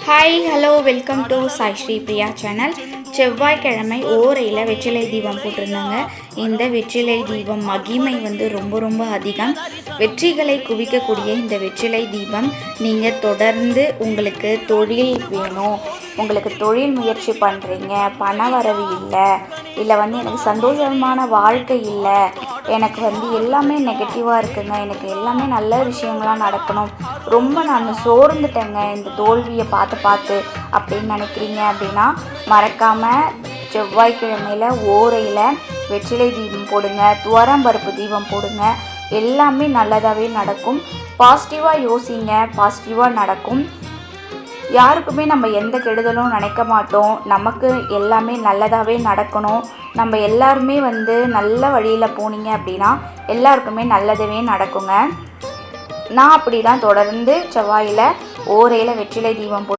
Hi hello welcome to Sai Sri Priya channel. செவ்வாய்க்கிழமை ஓரையில் வெற்றிலை தீபம் போட்டிருந்தாங்க. இந்த வெற்றிலை தீபம் மகிமை ரொம்ப ரொம்ப அதிகம். வெற்றிகளை குவிக்கக்கூடிய இந்த வெற்றிலை தீபம் நீங்கள் தொடர்ந்து உங்களுக்கு தொழில் வேணும், உங்களுக்கு தொழில் முயற்சி பண்ணுறீங்க, பண வரவு இல்லை, இல்லை எனக்கு சந்தோஷமான வாழ்க்கை இல்லை, எனக்கு எல்லாமே நெகட்டிவாக இருக்குங்க, எனக்கு எல்லாமே நல்ல விஷயங்களாக நடக்கணும், ரொம்ப நான் சோர்ந்துட்டேங்க இந்த தோல்வியை பார்த்து அப்படின்னு நினைக்கிறீங்க அப்படின்னா மறக்காமல் செவ்வாய்க்கிழமையில் ஓரையில் வெற்றிலை தீபம் போடுங்க, துவரம்பருப்பு தீபம் போடுங்க. எல்லாமே நல்லதாகவே நடக்கும். பாசிட்டிவாக யோசிங்க, பாசிட்டிவாக நடக்கும். யாருக்குமே நம்ம எந்த கெடுதலும் நினைக்க மாட்டோம். நமக்கு எல்லாமே நல்லதாகவே நடக்கணும். நம்ம எல்லாருமே நல்ல வழியில் போனீங்க அப்படின்னா எல்லாருக்குமே நல்லதாகவே நடக்குங்க. நான் அப்படி தான் தொடர்ந்து செவ்வாயில் ஓரையில் வெற்றிலை தீபம்